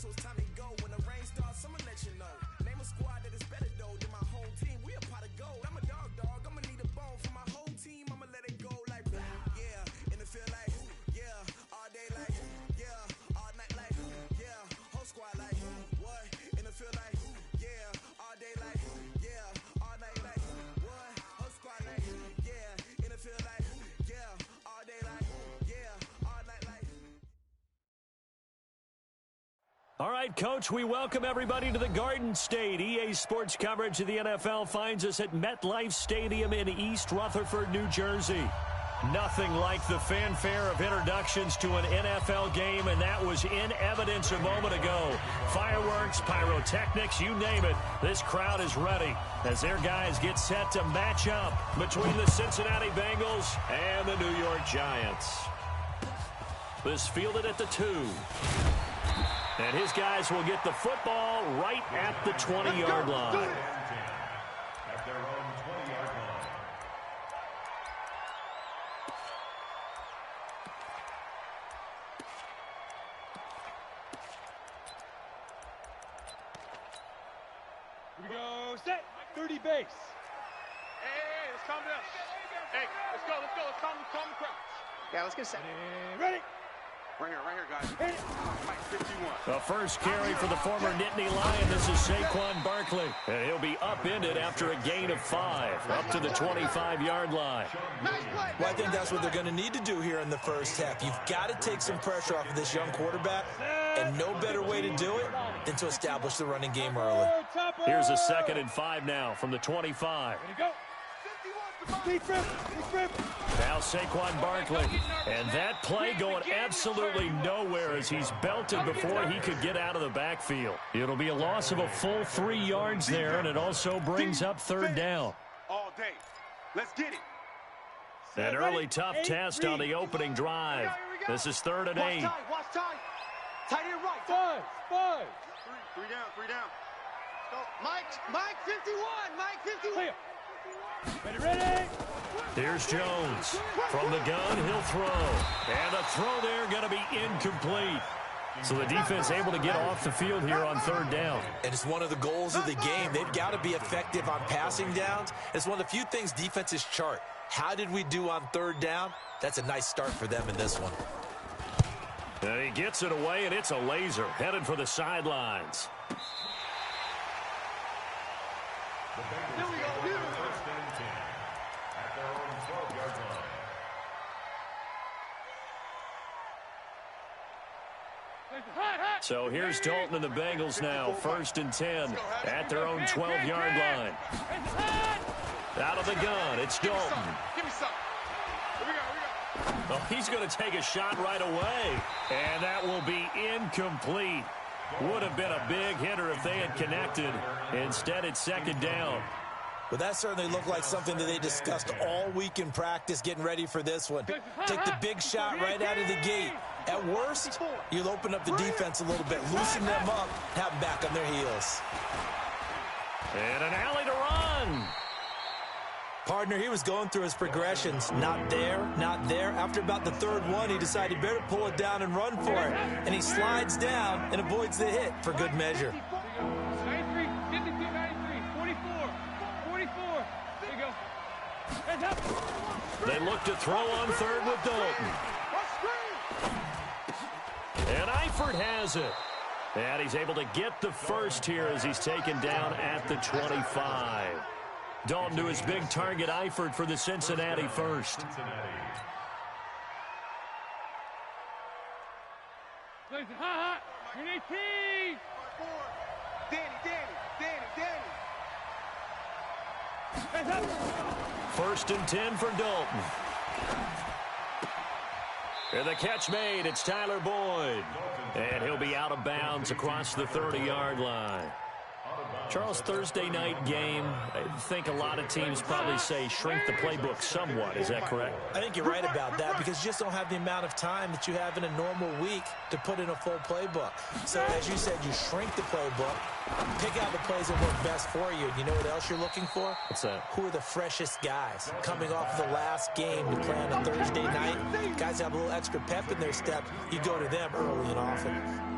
so it's time to go. When the rain starts, I'ma let you know. Name a squad that is better though than my home team. We a pot of gold. I'm a dog. I'ma need a bone for my whole team. I'ma let it go like yeah. In the field like yeah. All day like yeah. All night like yeah. Whole squad like what? In the field like yeah. All day like yeah. All night like what? Whole squad like yeah. In the field like yeah. All day like yeah. All night like. All right, Coach, we welcome everybody to the Garden State. EA Sports coverage of the NFL finds us at MetLife Stadium in East Rutherford, New Jersey. Nothing like the fanfare of introductions to an NFL game, and that was in evidence a moment ago. Fireworks, pyrotechnics, you name it. This crowd is ready as their guys get set to match up between the Cincinnati Bengals and the New York Giants. This fielded at the 2. And his guys will get the football right at the 20-yard line. At their own 20-yard line. Here we go, set, 30 base. Hey, let's calm down. Hey, let's go. Let's calm the crowd. Yeah, let's get set. Ready? Right here, guys. Mike, 51. The first carry for the former Nittany Lion. This is Saquon Barkley. And he'll be upended after a gain of 5, up to the 25-yard line. Well, I think that's what they're going to need to do here in the first half. You've got to take some pressure off of this young quarterback, and no better way to do it than to establish the running game early. Here's a 2nd and 5 now from the 25. Ready, go. Deep grip. Now Saquon Barkley. And that play going absolutely nowhere as he's belted before he could get out of the backfield. It'll be a loss of a full 3 yards there, and it also brings up 3rd down. All day. Let's get it. An early tough test on the opening drive. This is 3rd and 8. Watch time. Tight end right. 5. Three down. Go. Mike 51. Mike 51. Clear. Ready. Here's Jones. From the gun, he'll throw. And the throw there going to be incomplete. So the defense able to get off the field here on 3rd down. And it's one of the goals of the game. They've got to be effective on passing downs. It's one of the few things defenses chart. How did we do on 3rd down? That's a nice start for them in this one. And he gets it away, and it's a laser headed for the sidelines. Here we go. First and 10 at their own 12-yard line. So here's Dalton and the Bengals now, 1st and 10 at their own 12-yard line. Out of the gun, it's Dalton. Give me some. Here we go. Oh, he's going to take a shot right away, and that will be incomplete. Would have been a big hitter if they had connected. Instead, it's 2nd down. Well, that certainly looked like something that they discussed all week in practice getting ready for this one. Take the big shot right out of the gate. At worst, you'll open up the defense a little bit, loosen them up, have them back on their heels. And an alley to run. Partner, he was going through his progressions. Not there. After about the 3rd one, he decided better pull it down and run for it. And he slides down and avoids the hit for good measure. 93, 52, 93, 44. There you go. Hands up. They look to throw on 3rd with Dalton. And Eifert has it. And he's able to get the first here as he's taken down at the 25. Dalton to his big target, Eifert, for the Cincinnati first. Hot. 18. Danny. 1st and 10 for Dalton. And the catch made, it's Tyler Boyd. And he'll be out of bounds across the 30-yard line. Charles, Thursday night game, I think a lot of teams probably say shrink the playbook somewhat. Is that correct? I think you're right about that because you just don't have the amount of time that you have in a normal week to put in a full playbook. So, as you said, you shrink the playbook, pick out the plays that work best for you. You know what else you're looking for? What's that? Who are the freshest guys coming off the last game to play on a Thursday night? Guys have a little extra pep in their step. You go to them early and often.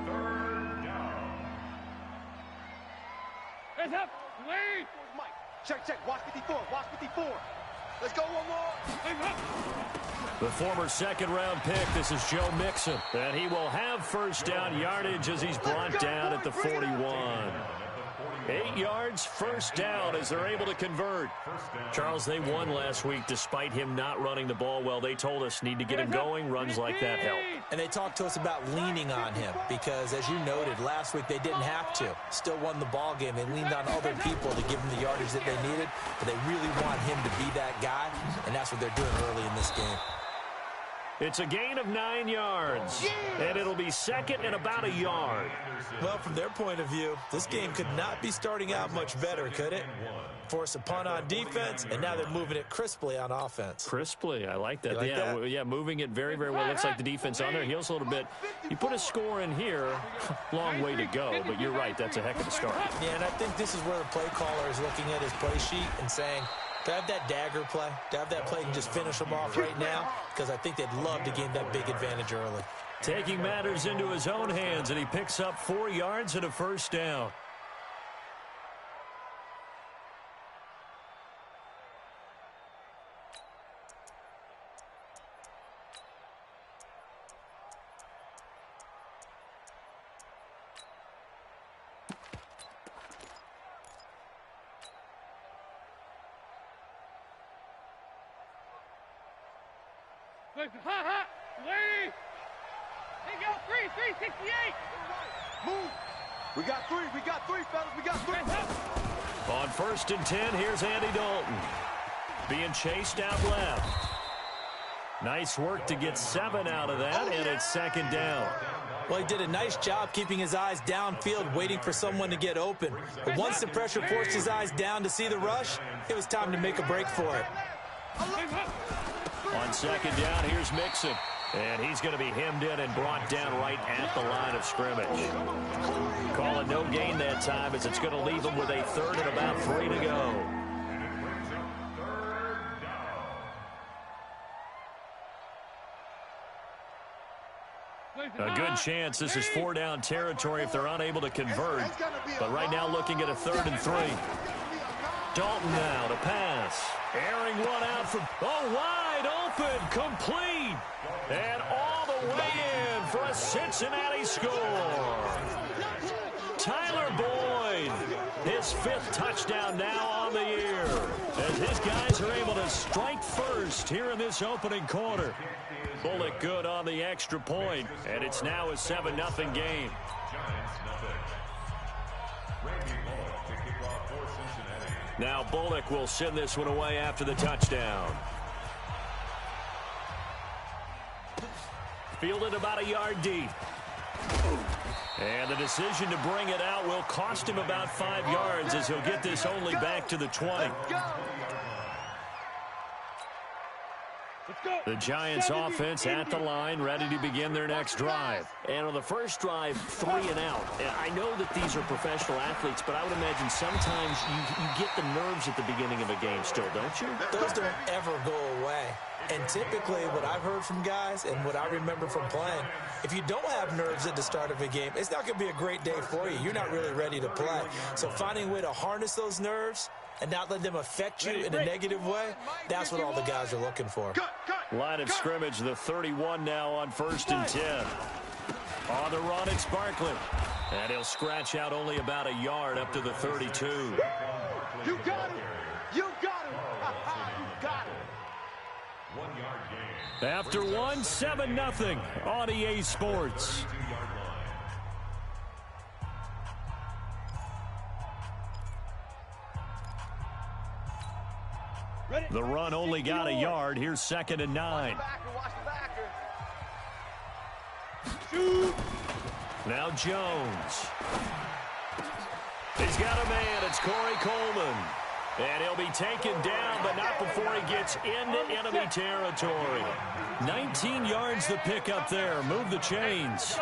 Hands up. Lead. Mike. Check. Watch 54. Watch 54. Let's go one more. The former second-round pick, this is Joe Mixon. And he will have first down yardage as he's brought down at the 41. 8 yards, first down as they're able to convert. Charles, they won last week despite him not running the ball well. They told us need to get him going. Runs like that help. And they talked to us about leaning on him because, as you noted, last week they didn't have to. Still won the ball game. They leaned on other people to give them the yardage that they needed, but they really want him to be that guy, and that's what they're doing early in this game. It's a gain of 9 yards, and it'll be second and about a yard. Well, from their point of view, this game could not be starting out much better, could it? Force a punt on defense, and now they're moving it crisply on offense. Crisply, I like that. You like that? Yeah, moving it very, very well. Looks like the defense on their heels a little bit. You put a score in here, long way to go, but you're right, that's a heck of a start. Yeah, and I think this is where the play caller is looking at his play sheet and saying, to have that dagger play, to have that play and just finish them off right now, because I think they'd love to gain that big advantage early. Taking matters into his own hands, and he picks up 4 yards and a first down. Lead. They go 368. Move. We got three, fellas. We got three. On 1st and 10, here's Andy Dalton. Being chased out left. Nice work to get 7 out of that, and it's second down. Well, he did a nice job keeping his eyes downfield, waiting for someone to get open. But once the pressure forced his eyes down to see the rush, it was time to make a break for it. On second down, here's Mixon. And he's going to be hemmed in and brought down right at the line of scrimmage. Call it no gain that time as it's going to leave him with a 3rd and about 3 to go. A good chance this is 4-down territory if they're unable to convert. But right now looking at a 3rd and 3. Dalton now to pass. Airing one out from, wide open, complete. And all the way in for a Cincinnati score. Tyler Boyd, his 5th touchdown now on the year. As his guys are able to strike first here in this opening quarter. Bullock good on the extra point, and it's now a 7-0 game. Now Bullock will send this one away after the touchdown. Fielded about a yard deep. And the decision to bring it out will cost him about 5 yards as he'll get this only back to the 20. The Giants offense at the line, ready to begin their next drive. And on the first drive, 3 and out. And I know that these are professional athletes, but I would imagine sometimes you get the nerves at the beginning of a game still, don't you? Those don't ever go away. And typically what I've heard from guys and what I remember from playing, if you don't have nerves at the start of a game, it's not going to be a great day for you. You're not really ready to play. So finding a way to harness those nerves and not let them affect you in a negative way, that's what all the guys are looking for. Line of scrimmage, the 31 now on 1st and 10. On the run, it's Barkley. And he'll scratch out only about a yard up to the 32. You got him. You got him. You got him. 1 yard gain. After 1, 7-0 on EA Sports. The run only got a yard. Here's 2nd and 9. Now Jones. He's got a man. It's Corey Coleman. And he'll be taken down, but not before he gets into enemy territory. 19 yards to pick up there. Move the chains.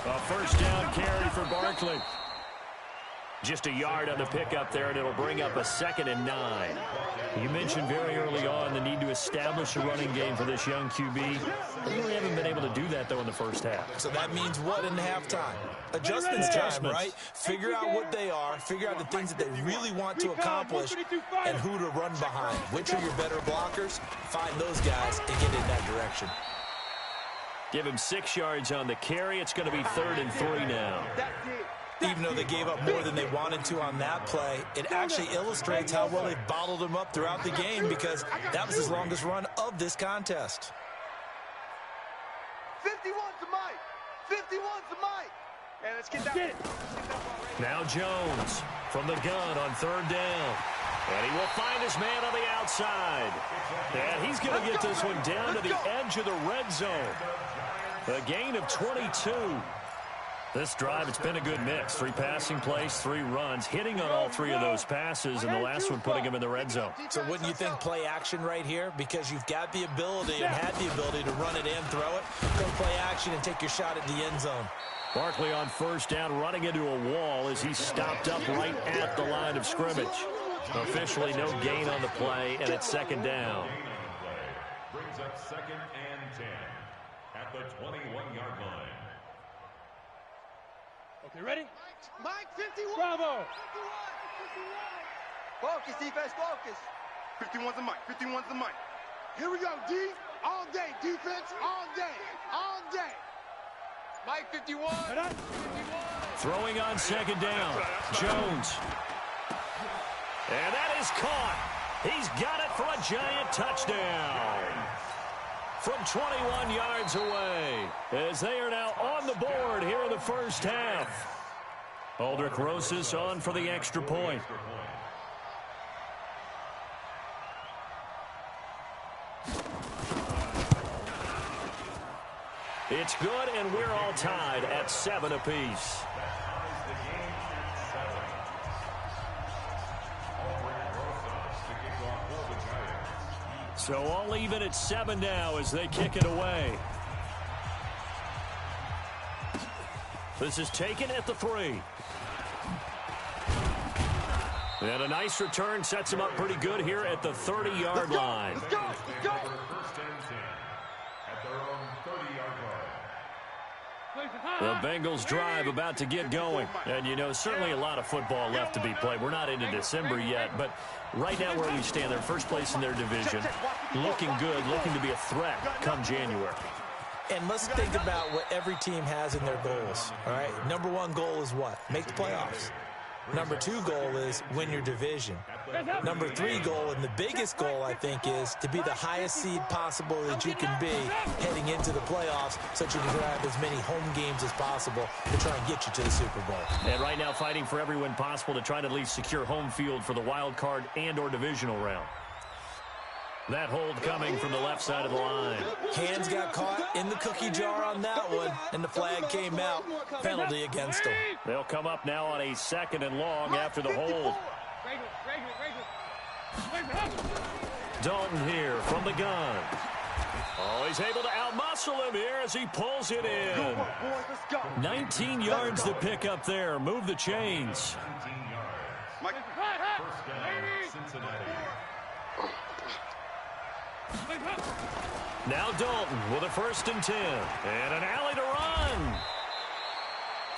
A first down carry for Barkley. Just a yard on the pickup there, and it'll bring up a 2nd and 9. You mentioned very early on the need to establish a running game for this young QB. They really haven't been able to do that, though, in the first half. So that means what in halftime? Adjustments time, right? Figure out what they are, figure out the things that they really want to accomplish, and who to run behind. Which are your better blockers? Find those guys and get in that direction. Give him 6 yards on the carry. It's going to be 3rd and 3 now. Even though they gave up more than they wanted to on that play, it actually illustrates how well they've bottled them up throughout the game, because that was his longest run of this contest. 51's the mic. 51's the mic. Hey, let's get that. Now Jones from the gun on 3rd down. And he will find his man on the outside. And he's going to get this one down to the edge of the red zone. A gain of 22. This drive, it's been a good mix. 3 passing plays, 3 runs, hitting on all 3 of those passes, and the last one putting him in the red zone. So wouldn't you think play action right here? Because you've got the ability and had the ability to run it and throw it. Go play action and take your shot at the end zone. Barkley on 1st down, running into a wall as he's stopped up right at the line of scrimmage. Officially no gain on the play, and it's 2nd down. Brings up 2nd and 10 at the 21-yard line. Okay, ready? Mike, 51. Bravo. 51. Focus, defense, focus. 51's the mic. 51's the mic. Here we go, D. All day, defense, all day, all day. Mike, 51. Throwing on 2nd down. Jones. And that is caught. He's got it for a giant touchdown. From 21 yards away, as they are now on the board here in the first half. Aldrich Rosas on for the extra point. It's good, and we're all tied at 7 apiece. So all even at 7 now as they kick it away. This is taken at the 3. And a nice return sets him up pretty good here at the 30-yard line. Let's go, let's go. First and 10 at their own 30-yard line. The Bengals drive about to get going. And, you know, certainly a lot of football left to be played. We're not into December yet, but right now where we stand, they're first place in their division. Looking good, looking to be a threat come January. And let's think about what every team has in their goals, all right? Number 1 goal is what? Make the playoffs. Number 2 goal is win your division. Number 3 goal, and the biggest goal, I think, is to be the highest seed possible that you can be heading into the playoffs, so that you can have as many home games as possible to try and get you to the Super Bowl. And right now fighting for every win possible to try to at least secure home field for the wild card and or divisional round. That hold coming from the left side of the line. Hands got caught in the cookie jar on that one, and the flag came out. Penalty against them. They'll come up now on a 2nd and long after the hold. Dalton here from the gun. Oh, he's able to outmuscle him here as he pulls it in. 19 yards to pick up there. Move the chains. 19 yards. First down, Cincinnati. Now Dalton with a 1st and 10. And an alley to run.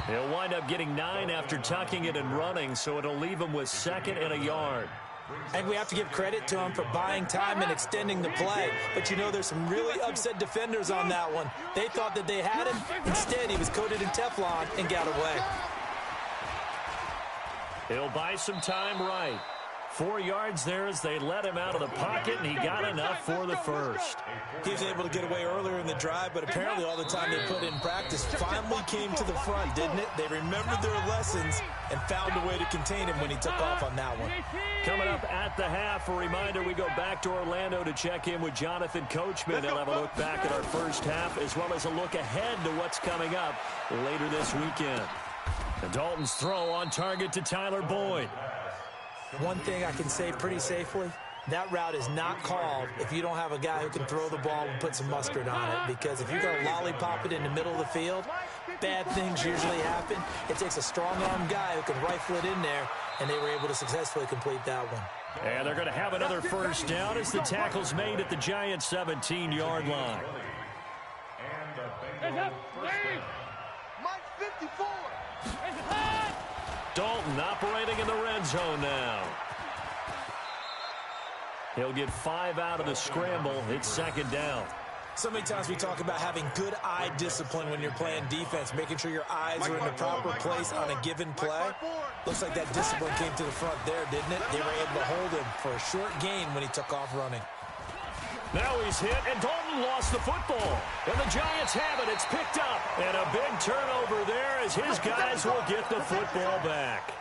He'll wind up getting 9 after tucking it and running, so it'll leave him with 2nd and a yard. And we have to give credit to him for buying time and extending the play. But, you know, there's some really upset defenders on that one. They thought that they had him. Instead, he was coated in Teflon and got away. He'll buy some time right. 4 yards there as they let him out of the pocket, and he got enough for the 1st. He was able to get away earlier in the drive, but apparently all the time they put in practice finally came to the front, didn't it? They remembered their lessons and found a way to contain him when he took off on that one. Coming up at the half, a reminder, we go back to Orlando to check in with Jonathan Coachman. He'll have a look back at our first half, as well as a look ahead to what's coming up later this weekend. And Dalton's throw on target to Tyler Boyd. One thing I can say pretty safely, that route is not called if you don't have a guy who can throw the ball and put some mustard on it. Because if you're going to lollipop it in the middle of the field, bad things usually happen. It takes a strong-arm guy who can rifle it in there, and they were able to successfully complete that one. And they're going to have another first down as the tackle's made at the Giants' 17-yard line. Mike 54. Dalton operating in the red zone now. He'll get 5 out of the scramble. It's second down. So many times we talk about having good eye discipline when you're playing defense, making sure your eyes are in the proper place on a given play. Looks like that discipline came to the front there, didn't it? They were able to hold him for a short gain when he took off running. Now he's hit, and Dalton lost the football. And the Giants have it. It's picked up. And a big turnover there as his guys will get the football back.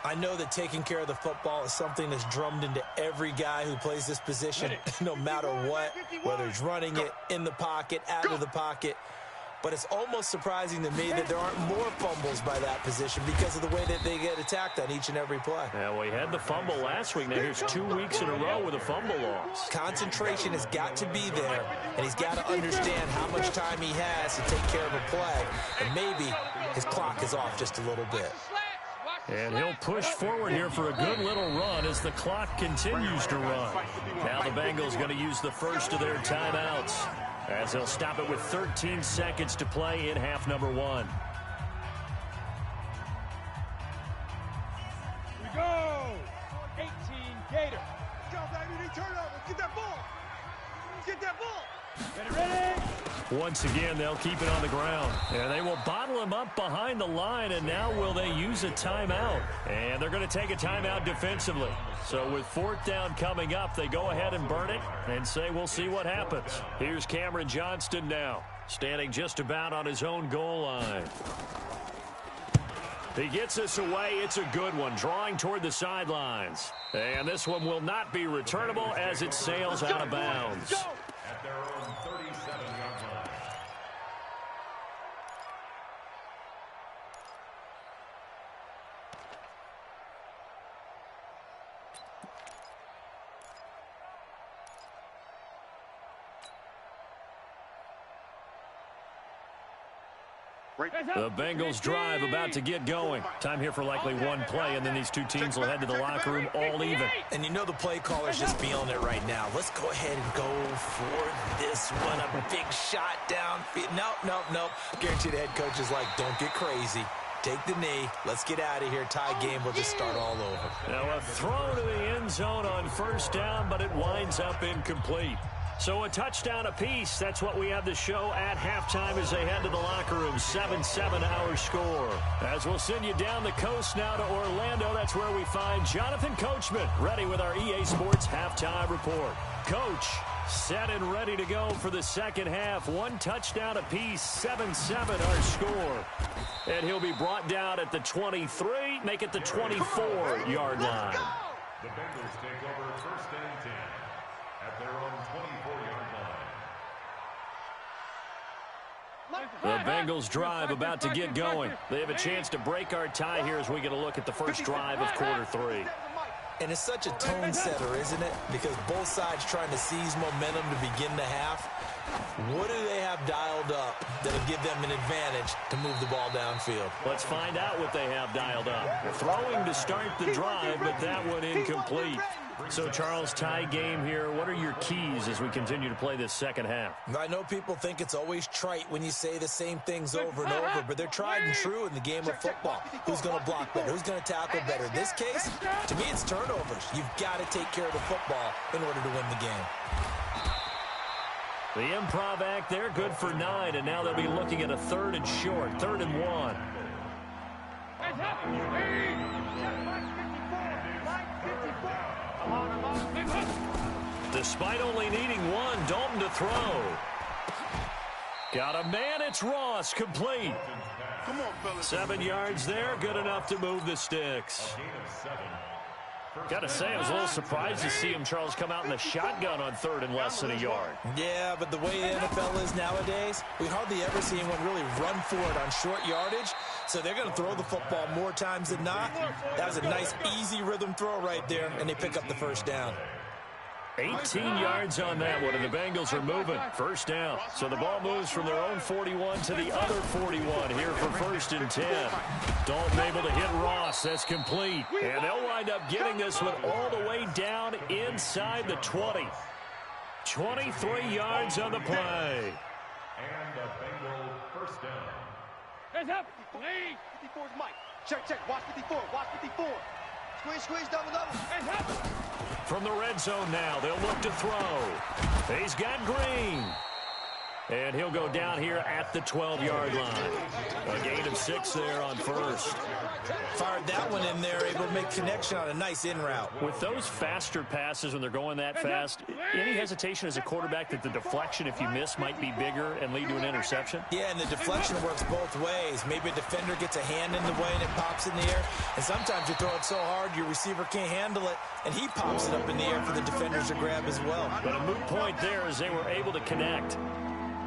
I know that taking care of the football is something that's drummed into every guy who plays this position, no matter what, whether he's running it, in the pocket, out of the pocket. But it's almost surprising to me that there aren't more fumbles by that position because of the way that they get attacked on each and every play. Yeah, we had the fumble last week. Now here's 2 weeks in a row with a fumble loss. Concentration has got to be there, and he's got to understand how much time he has to take care of a play. And maybe his clock is off just a little bit. And he'll push forward here for a good little run as the clock continues to run. Now the Bengals going to use the first of their timeouts as they'll stop it with 13 seconds to play in half number 1. Here we go. 18 Gator. Go, baby. Turnover. Get that ball. Get that ball. Ready. Once again, they'll keep it on the ground. And they will bottle him up behind the line, and now will they use a timeout? And they're going to take a timeout defensively. So with 4th down coming up, they go ahead and burn it and say we'll see what happens. Here's Cameron Johnston now, standing just about on his own goal line. He gets this away. It's a good one, drawing toward the sidelines. And this one will not be returnable as it sails out of bounds. At their own 37-yard line. The Bengals drive about to get going. Time here for likely one play, and then these two teams will head to the locker room all even. And you know the play caller's just feeling it right now. Let's go ahead and go for this one. A big shot downfield. Nope. Guaranteed the head coach is like, don't get crazy. Take the knee. Let's get out of here. Tie game. We'll just start all over. Now a throw to the end zone on first down, but it winds up incomplete. So a touchdown apiece. That's what we have to show at halftime as they head to the locker room. 7-7 our score. As we'll send you down the coast now to Orlando, that's where we find Jonathan Coachman, ready with our EA Sports halftime report. Coach, set and ready to go for the second half. 1 touchdown apiece, 7-7 our score. And he'll be brought down at the 23, make it the 24-yard line. The Bengals take over 1st and 10 at their own 24-yard line. The Bengals drive about to get going. They have a chance to break our tie here as we get a look at the first drive of quarter 3. And it's such a tone setter, isn't it? Because both sides trying to seize momentum to begin the half. What do they have dialed up that'll give them an advantage to move the ball downfield? Let's find out what they have dialed up. Throwing to start the drive, but that one incomplete. So, Charles, tie game here. What are your keys as we continue to play this second half? I know people think it's always trite when you say the same things over and over, but they're tried and true in the game of football. Who's going to block better? Who's going to tackle better? In this case, to me, it's turnovers. You've got to take care of the football in order to win the game. The improv act there, good for 9, and now they'll be looking at a 3rd and short, 3rd and 1. Despite only needing 1, Dalton to throw. Got a man, it's Ross, complete. Come on, fellas. 7 yards there, good enough to move the sticks. Got to say, I was a little surprised to see him, Charles, come out in the shotgun on 3rd and less than a yard. Yeah, but the way the NFL is nowadays, we hardly ever see anyone really run for it on short yardage. So they're going to throw the football more times than not. That was a nice, easy rhythm throw right there, and they pick up the first down. 18 yards on that one, and the Bengals are moving. First down. So the ball moves from their own 41 to the other 41 here for 1st and 10. Dalton able to hit Ross. That's complete. And they'll wind up getting this one all the way down inside the 20. 23 yards on the play. And the Bengals first down. Hands up. Lead. 54's Mike. Check. Watch 54. Watch 54. Squeeze, double. Hands up. From the red zone now, they'll look to throw. He's got Green. And he'll go down here at the 12-yard line. A gain of 6 there on first. Fired that one in there, able to make connection on a nice in route. With those faster passes when they're going that fast, any hesitation as a quarterback that the deflection, if you miss, might be bigger and lead to an interception? Yeah, and the deflection works both ways. Maybe a defender gets a hand in the way and it pops in the air. And sometimes you throw it so hard your receiver can't handle it, and he pops it up in the air for the defenders to grab as well. But a moot point there as they were able to connect.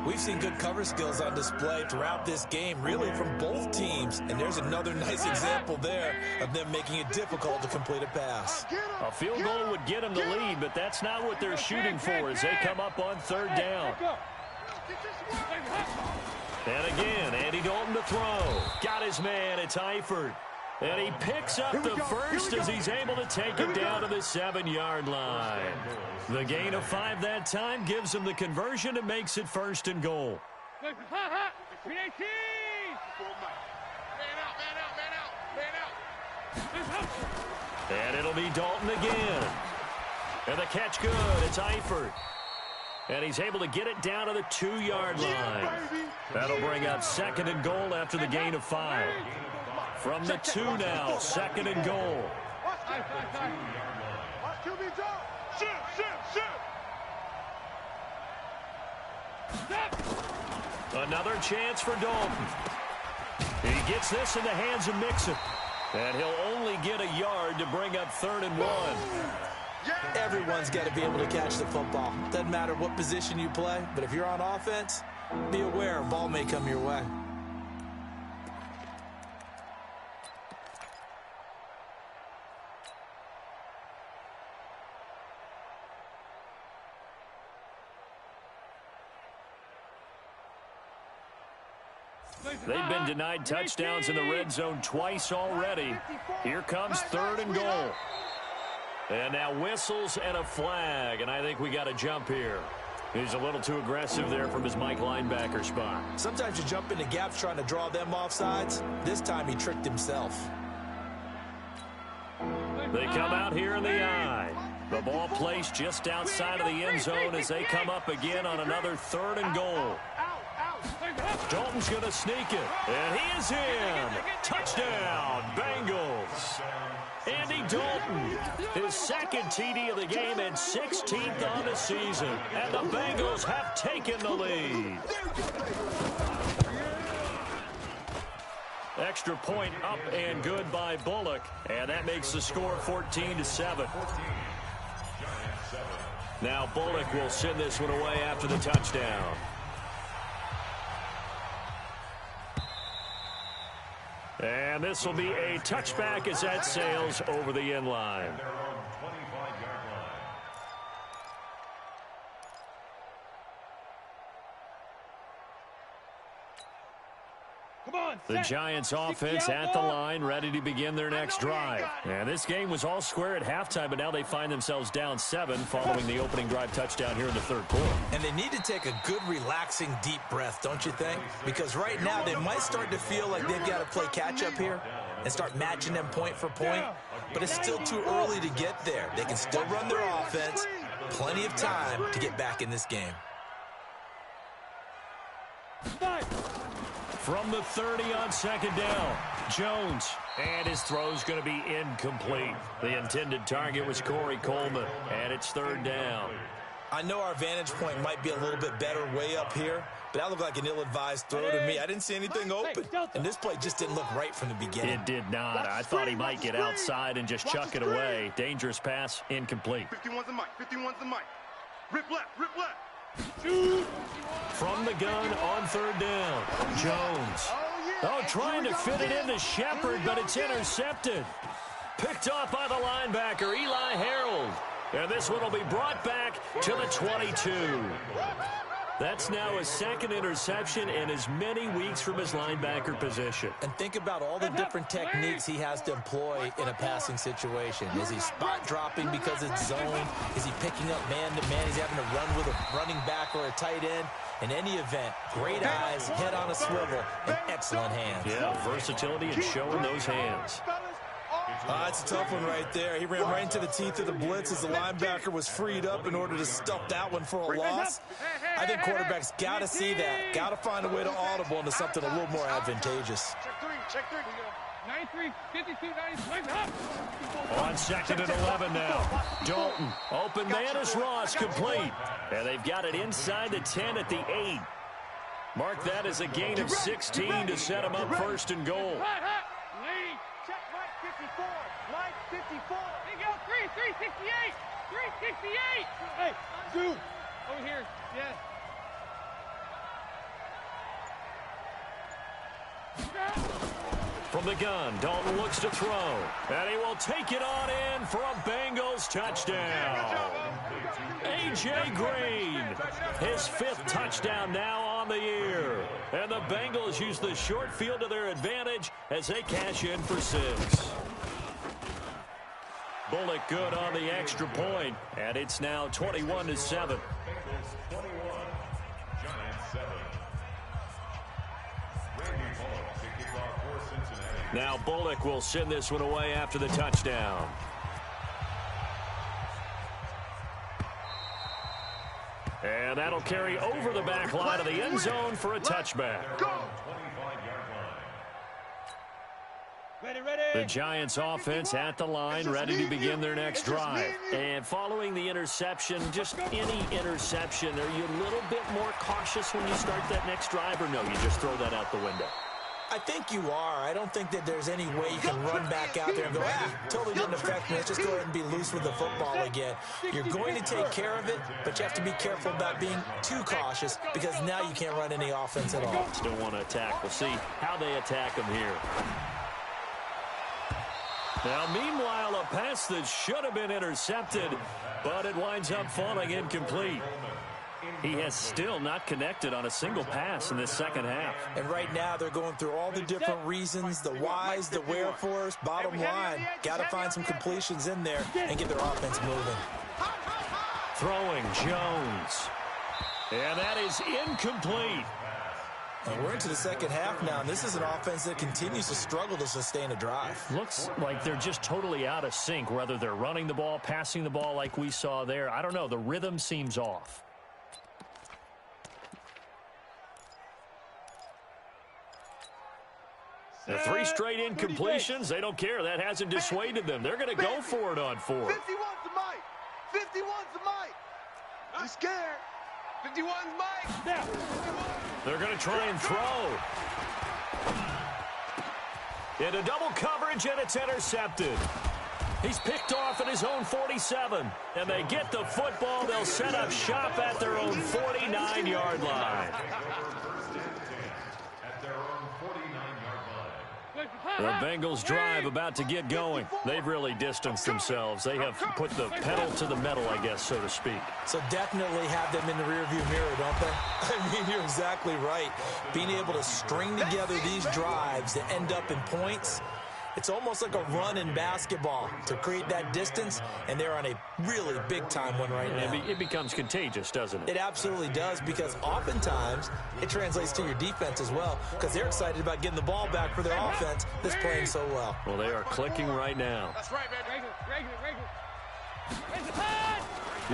We've seen good cover skills on display throughout this game, really from both teams. And there's another nice example there of them making it difficult to complete a pass. A field goal would get them the lead, but that's not what they're shooting for as they come up on 3rd down. And again, Andy Dalton to throw. Got his man, it's Eifert. And he picks up the first as he's able to take it down to the 7-yard line. The gain of 5 that time gives him the conversion and makes it 1st and goal. Man out. And it'll be Dalton again. And the catch good. It's Eifert. And he's able to get it down to the 2-yard line. That'll bring up 2nd and goal after the gain of 5. From the 2 now, 2nd and goal. Another chance for Dalton. He gets this in the hands of Mixon. And he'll only get a yard to bring up 3rd and 1. Everyone's got to be able to catch the football. Doesn't matter what position you play, but if you're on offense, be aware a ball may come your way. They've been denied touchdowns in the red zone twice already. Here comes 3rd and goal. And now whistles and a flag, and I think we got a jump here. He's a little too aggressive there from his Mike linebacker spot. Sometimes you jump into gaps trying to draw them off sides. This time he tricked himself. They come out here in the eye. The ball placed just outside of the end zone as they come up again on another 3rd and goal. Dalton's going to sneak it, and he is in. Touchdown, Bengals. Andy Dalton, his 2nd TD of the game and 16th on the season. And the Bengals have taken the lead. Extra point up and good by Bullock, and that makes the score 14-7. Now Bullock will send this one away after the touchdown. And this will be a touchback as that sails over the end line. The Giants offense at the line, ready to begin their next drive. And this game was all square at halftime, but now they find themselves down 7 following the opening drive touchdown here in the 3rd quarter. And they need to take a good, relaxing, deep breath, don't you think? Because right now they might start to feel like they've got to play catch-up here and start matching them point for point. But it's still too early to get there. They can still run their offense. Plenty of time to get back in this game. From the 30 on 2nd down, Jones. And his throw's going to be incomplete. The intended target was Corey Coleman, and it's 3rd down. I know our vantage point might be a little bit better way up here, but that looked like an ill-advised throw to me. I didn't see anything open, and this play just didn't look right from the beginning. It did not. I thought he might get outside and just chuck it away. Dangerous pass, incomplete. 51's the Mike. 51's the Mike. Rip left. Rip left. From the gun on 3rd down, Jones. Oh, trying to fit it into Shepard, but it's intercepted. Picked off by the linebacker, Eli Harold. And this one will be brought back to the 22. That's now his second interception in as many weeks from his linebacker position. And think about all the different techniques he has to employ in a passing situation. Is he spot dropping because it's zone? Is he picking up man-to-man? He's having to run with a running back or a tight end. In any event, great eyes, head on a swivel, and excellent hands. Yeah, versatility and showing those hands. That's a tough one right there. He ran right into the teeth of the blitz as the linebacker was freed up in order to stuff that one for a loss. I think quarterbacks got to see that. Got to find a way to audible into something a little more advantageous. Check three. 93, 52, 96, up. On 2nd and 11 now. Dalton, open man is Ross, complete. And they've got it inside the 10 at the 8. Mark that as a gain of 16 to set him up 1st and goal. Check Mike 54. Mike 54. There you go. 368. 368. Hey, Zoom. Over here. Yes. From the gun, Dalton looks to throw. And he will take it on in for a Bengals touchdown. A.J. Green, his 5th touchdown now on the year. And the Bengals use the short field to their advantage as they cash in for 6. Bullock good on the extra point, and it's now 21-7. Now Bullock will send this one away after the touchdown. And that'll carry over the back line of the end zone for a touchback. The Giants offense at the line, ready to begin their next drive. And following the interception, just any interception, are you a little bit more cautious when you start that next drive, or no, you just throw that out the window? I think you are. I don't think that there's any way you can run back out there and go, totally didn't affect me. Let's just go ahead and be loose with the football again. You're going to take care of it, but you have to be careful about being too cautious because now you can't run any offense at all. Still want to attack. We'll see how they attack them here. Now, meanwhile, a pass that should have been intercepted, but it winds up falling incomplete. He has still not connected on a single pass in this second half. And right now they're going through all the different reasons, the whys, the wherefores. Bottom line, got to find some completions in there and get their offense moving. Throwing Jones. And that is incomplete. And we're into the second half now, and this is an offense that continues to struggle to sustain a drive. Looks like they're just totally out of sync, whether they're running the ball, passing the ball like we saw there. I don't know. The rhythm seems off. The 3 straight incompletions, they don't care. That hasn't dissuaded them. They're going to go for it on 4. 51's the mic. 51's the mic. I'm scared. 51's Mike. Yeah. They're going to try and throw. Into double coverage, and it's intercepted. He's picked off at his own 47. And they get the football. They'll set up shop at their own 49-yard line. The Bengals drive about to get going. They've really distanced themselves. They have put the pedal to the metal, I guess, so to speak. So definitely have them in the rearview mirror, don't they? I mean, you're exactly right. Being able to string together these drives that end up in points, it's almost like a run in basketball to create that distance, and they're on a really big-time one right now. It becomes contagious, doesn't it? It absolutely does, because oftentimes it translates to your defense as well, because they're excited about getting the ball back for their offense that's playing so well. Well, they are clicking right now. That's right, man. Regular.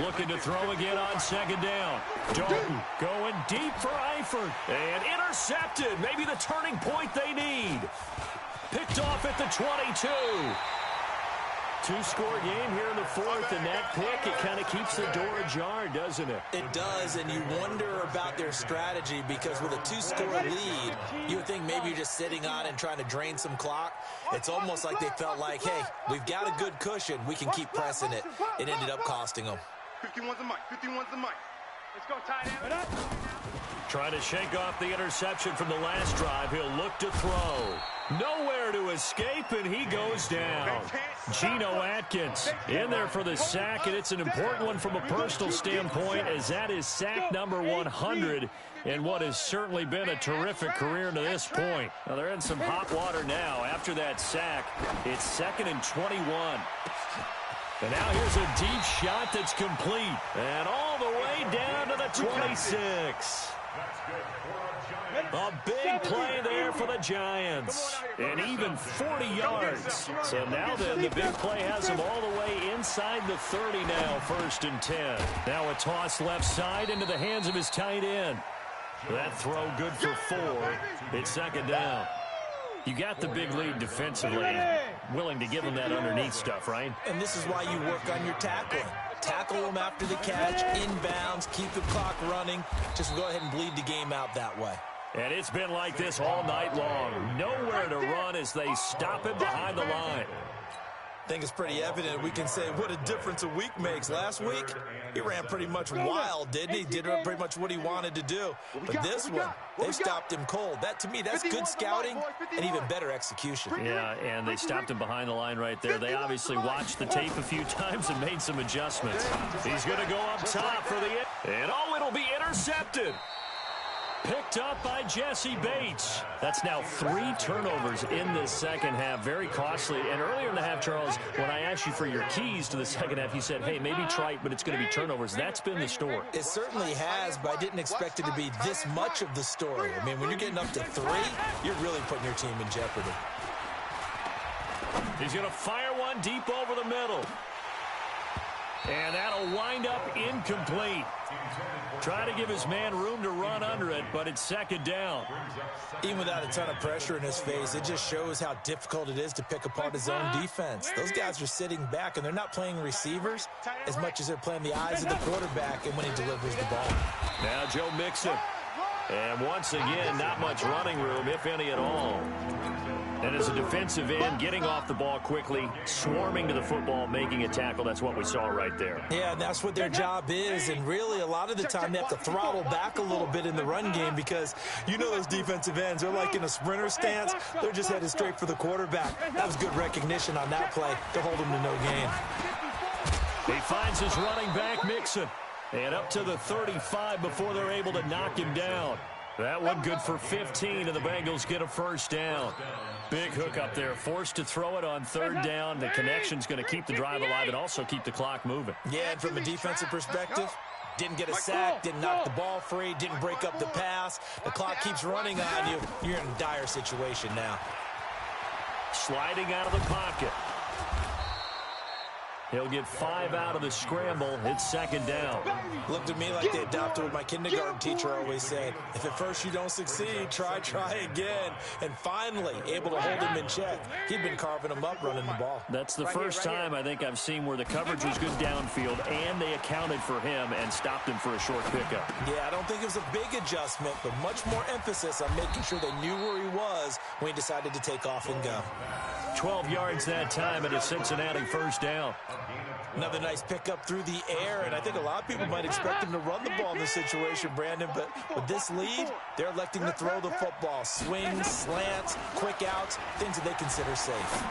Looking to throw again on second down. Dalton going deep for Eifert. And intercepted. Maybe the turning point they need. Picked off at the 22. 2-score game here in the 4th, and that pick, it kind of keeps the door ajar, doesn't it? It does, and you wonder about their strategy, because with a 2-score lead, you would think maybe you're just sitting on and trying to drain some clock. It's almost like they felt like, hey, we've got a good cushion. We can keep pressing it. It ended up costing them. 51's the mic. 51's the mic. Let's go, tight end. Trying to shake off the interception from the last drive. He'll look to throw. Nowhere to escape, and he goes down. Geno Atkins in there for the sack, and it's an important one from a personal standpoint, as that is sack number 100 in what has certainly been a terrific career to this point. Now, they're in some hot water now. After that sack, it's 2nd and 21. And now here's a deep shot that's complete. And all the way down to the 26. A big play there for the Giants. And even 40 yards. So now then, the big play has them all the way inside the 30 now, 1st and 10. Now a toss left side into the hands of his tight end. That throw good for 4. It's 2nd down. You got the big lead defensively. Willing to give him that underneath stuff, right? And this is why you work on your tackling. Tackle them after the catch, inbounds, keep the clock running. Just go ahead and bleed the game out that way. And it's been like this all night long. Nowhere to run as they stop him behind the line. I think it's pretty evident. We can say what a difference a week makes. Last week, he ran pretty much wild, didn't he? Did pretty much what he wanted to do. But this one, they stopped him cold. That, to me, that's good scouting and even better execution. Yeah, and they stopped him behind the line right there. They obviously watched the tape a few times and made some adjustments. He's going to go up top for the... And oh, it'll be intercepted. Picked up by Jesse Bates. That's now 3 turnovers in this second half. Very costly. And earlier in the half, Charles, when I asked you for your keys to the second half, you said, hey, maybe trite, but it's going to be turnovers. That's been the story. It certainly has, but I didn't expect it to be this much of the story. I mean, when you're getting up to 3, you're really putting your team in jeopardy. He's going to fire one deep over the middle. And that'll wind up incomplete. Trying to give his man room to run under it, but it's 2nd down. Even without a ton of pressure in his face, it just shows how difficult it is to pick apart his own defense. Those guys are sitting back, and they're not playing receivers as much as they're playing the eyes of the quarterback and when he delivers the ball. Now Joe Mixon. And once again, not much running room, if any at all. And as a defensive end, getting off the ball quickly, swarming to the football, making a tackle, that's what we saw right there. Yeah, and that's what their job is. And really, a lot of the time, they have to throttle back a little bit in the run game because you know those defensive ends, they're like in a sprinter stance. They're just headed straight for the quarterback. That was good recognition on that play to hold him to no gain. He finds his running back, Mixon. And up to the 35 before they're able to knock him down. That one good for 15, and the Bengals get a 1st down. Big hook up there, forced to throw it on 3rd down. The connection's going to keep the drive alive and also keep the clock moving. Yeah, and from a defensive perspective, didn't get a sack, didn't knock the ball free, didn't break up the pass. The clock keeps running on you. You're in a dire situation now. Sliding out of the pocket. He'll get 5 out of the scramble. It's 2nd down. Looked at me like they adopted what my kindergarten teacher always said. If at first you don't succeed, try again. And finally, able to hold him in check. He'd been carving him up running the ball. That's the first time I think I've seen where the coverage was good downfield and they accounted for him and stopped him for a short pickup. Yeah, I don't think it was a big adjustment, but much more emphasis on making sure they knew where he was when he decided to take off and go. 12 yards that time and a Cincinnati 1st down. Another nice pickup through the air, and I think a lot of people might expect him to run the ball in this situation, Brandon, but with this lead, they're electing to throw the football. Swings, slants, quick outs, things that they consider safe.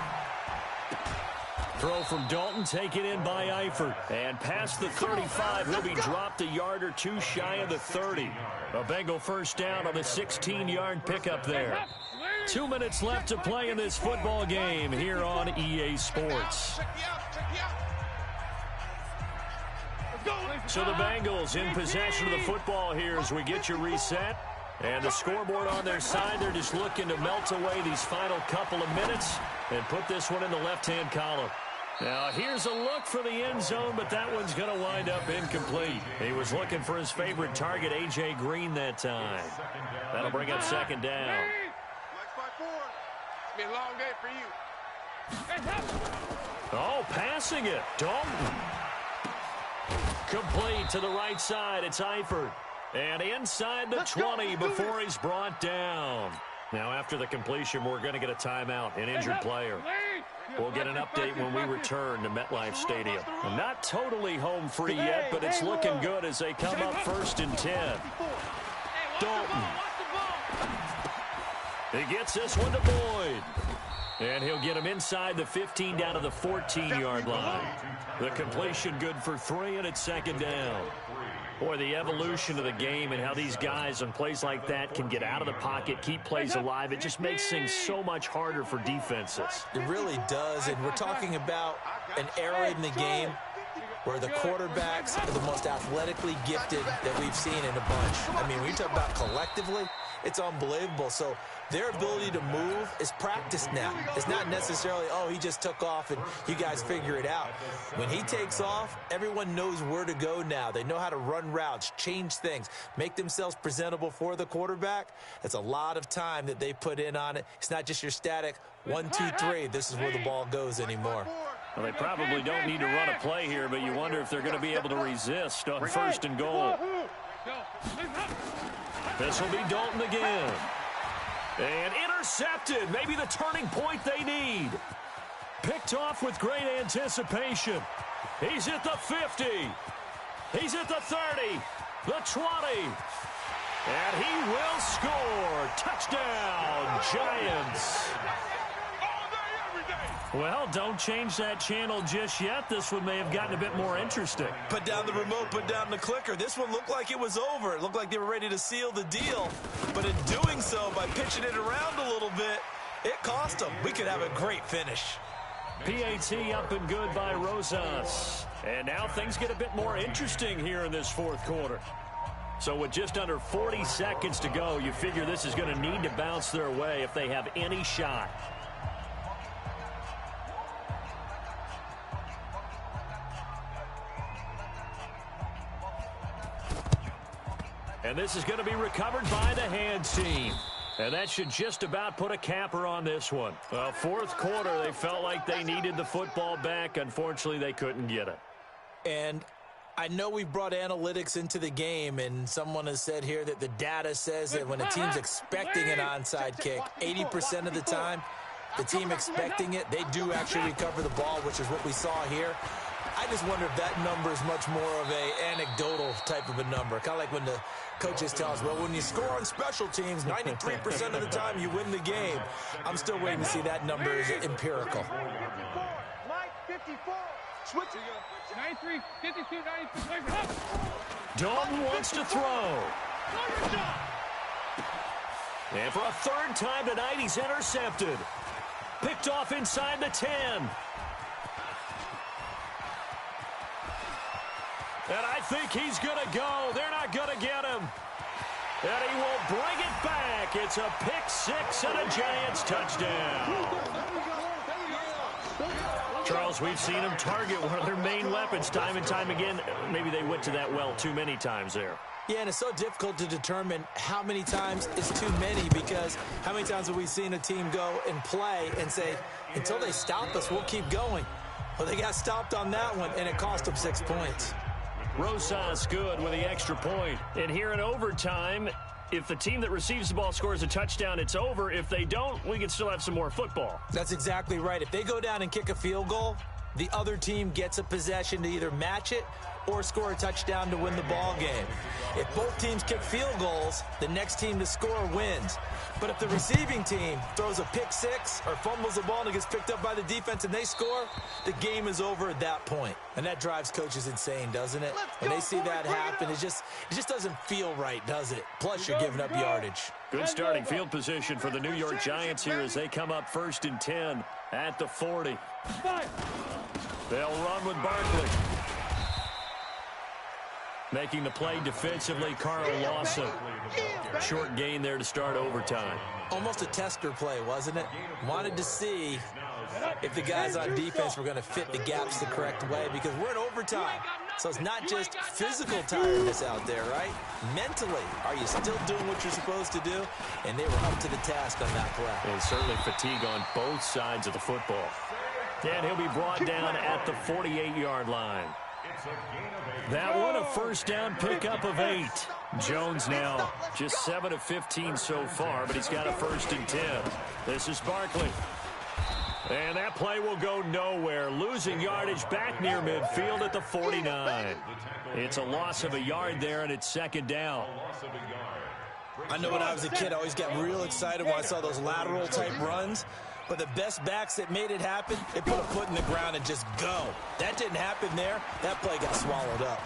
Throw from Dalton, taken in by Eifert. And past the 35, he'll be dropped a yard or two shy of the 30. A Bengal 1st down on the 16-yard pickup there. 2 minutes left to play in this football game here on EA Sports. So the Bengals in possession of the football here as we get you reset. And the scoreboard on their side, they're just looking to melt away these final couple of minutes and put this one in the left-hand column. Now, here's a look for the end zone, but that one's going to wind up incomplete. He was looking for his favorite target, A.J. Green, that time. That'll bring up 2nd down. It's been a long day for you. Oh, passing it. Dalton. Complete to the right side. It's Eifert. And inside the 20 before he's brought down. Now, after the completion, we're going to get a timeout, an injured player. We'll get an update when we return to MetLife Stadium. Not totally home free yet, but it's looking good as they come up 1st and 10. Dalton. He gets this one to Boyd. And he'll get him inside the 15 down to the 14-yard line. The completion good for 3, and it's second down. Boy, the evolution of the game and how these guys on plays like that can get out of the pocket, keep plays alive, it just makes things so much harder for defenses. It really does, and we're talking about an era in the game where the quarterbacks are the most athletically gifted that we've seen in a bunch. I mean, when you talk about collectively, it's unbelievable. So their ability to move is practiced now. It's not necessarily, oh, he just took off and you guys figure it out. When he takes off, everyone knows where to go now. They know how to run routes, change things, make themselves presentable for the quarterback. That's a lot of time that they put in on it. It's not just your static 1, 2, 3. This is where the ball goes anymore. Well, they probably don't need to run a play here, but you wonder if they're going to be able to resist on first and goal. This will be Dalton again. And intercepted. Maybe the turning point they need. Picked off with great anticipation. He's at the 50. He's at the 30. The 20. And he will score. Touchdown, Giants. Well, don't change that channel just yet. This one may have gotten a bit more interesting. Put down the remote, put down the clicker. This one looked like it was over. It looked like they were ready to seal the deal. But in doing so, by pitching it around a little bit, it cost them. We could have a great finish. PAT up and good by Rosas. And now things get a bit more interesting here in this fourth quarter. So with just under 40 seconds to go, you figure this is going to need to bounce their way if they have any shot. And this is going to be recovered by the hands team. And that should just about put a capper on this one. Well, fourth quarter, they felt like they needed the football back. Unfortunately, they couldn't get it. And I know we brought analytics into the game, and someone has said here that the data says that when a team's expecting an onside kick, 80% of the time, the team expecting it, they do actually recover the ball, which is what we saw here. I just wonder if that number is much more of a anecdotal type of a number. Kind of like when the coaches tell us, well, when you score on special teams, 93% of the time you win the game. I'm still waiting to see that number is empirical. Mike 54. Switch. 93, 52, 93. Dalton wants to throw. And for a third time tonight, he's intercepted. Picked off inside the 10. And I think he's going to go. They're not going to get him. And he will bring it back. It's a pick six and a Giants touchdown. Charles, we've seen them target one of their main weapons time and time again. Maybe they went to that well too many times there. Yeah, and it's so difficult to determine how many times is too many, because how many times have we seen a team go and play and say, until they stop us, we'll keep going. Well, they got stopped on that one, and it cost them 6 points. Rosas good with the extra point. And here in overtime, if the team that receives the ball scores a touchdown, it's over. If they don't, we can still have some more football. That's exactly right. If they go down and kick a field goal, the other team gets a possession to either match it or score a touchdown to win the ball game. If both teams kick field goals, the next team to score wins. But if the receiving team throws a pick six or fumbles the ball and it gets picked up by the defense and they score, the game is over at that point. And that drives coaches insane, doesn't it? When they see that happen, it just doesn't feel right, does it? Plus, you're giving up yardage. Good starting field position for the New York Giants here as they come up 1st and 10 at the 40. They'll run with Barkley. Making the play defensively, Carl Lawson. Short gain there to start overtime. Almost a tester play, wasn't it? Wanted to see if the guys on defense were going to fit the gaps the correct way, because we're in overtime. So it's not just physical tiredness out there, right? Mentally, are you still doing what you're supposed to do? And they were up to the task on that play. And certainly fatigue on both sides of the football. And he'll be brought down at the 48-yard line. That one, a first down pickup of 8. Jones now just 7 of 15 so far, but he's got a 1st and 10. This is Barkley. And that play will go nowhere. Losing yardage back near midfield at the 49. It's a loss of a yard there, and it's 2nd down. I know when I was a kid, I always got real excited when I saw those lateral-type runs. But the best backs that made it happen, they put a foot in the ground and just go. That didn't happen there. That play got swallowed up.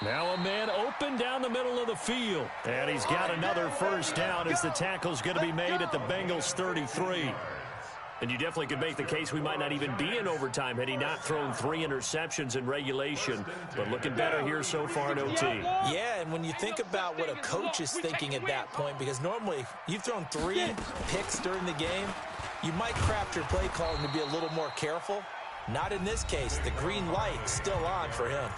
Now a man open down the middle of the field. And he's got another first down as the tackle's going to be made at the Bengals 33. And you definitely could make the case we might not even be in overtime had he not thrown 3 interceptions in regulation. But looking better here so far in OT. Yeah, and when you think about what a coach is thinking at that point, because normally you've thrown 3 picks during the game, you might craft your play calling to be a little more careful. Not in this case. The green light still on for him.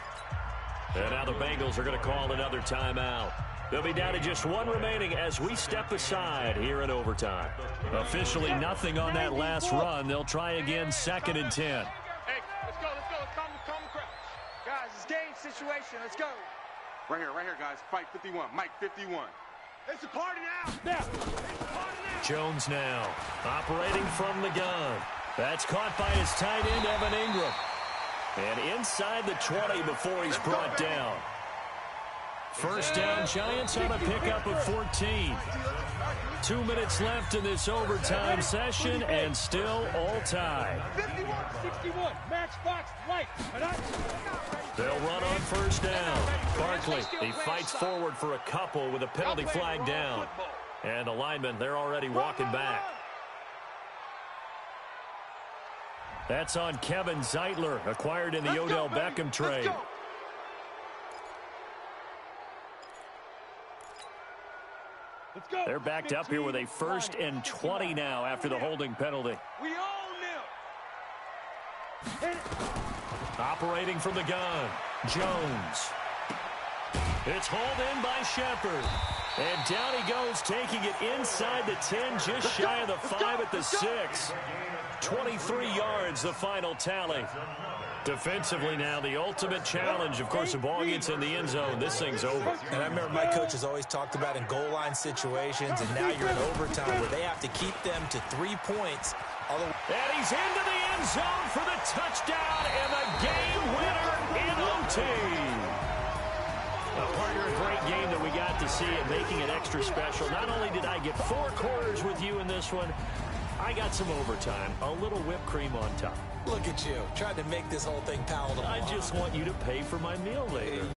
And now the Bengals are going to call another timeout. They'll be down to just 1 remaining as we step aside here in overtime. Officially nothing on that last run. They'll try again 2nd and 10. Hey, let's go. Let's calm the crowd. Guys, it's game situation. Let's go. Right here, guys. Fight 51. Mike 51. It's a party now. Jones now operating from the gun. That's caught by his tight end, Evan Ingram. And inside the 20 before he's brought down. First down, Giants on a pickup of 14. 2 minutes left in this overtime session, and still all tied. 51, match box, right. They'll run on first down. Barkley, he fights forward for a couple with a penalty flag down. And the linemen, they're already walking back. That's on Kevin Zeitler, acquired in the Odell Beckham trade. They're backed up here with a 1st and 20 now after the holding penalty. We own them. Operating from the gun, Jones. It's hauled in by Shepard. And down he goes, taking it inside the 10, just shy of the 5 at the 6. 23 yards, the final tally. Defensively now, the ultimate challenge. Of course, the ball gets in the end zone. This thing's over. And I remember my coaches always talked about in goal line situations, and now you're in overtime where they have to keep them to 3 points. And he's into the end zone for the touchdown and the game winner in OT. A partner, a great game that we got to see and making it extra special. Not only did I get 4 quarters with you in this one, I got some overtime, a little whipped cream on top. Look at you, trying to make this whole thing palatable. I just want you to pay for my meal later.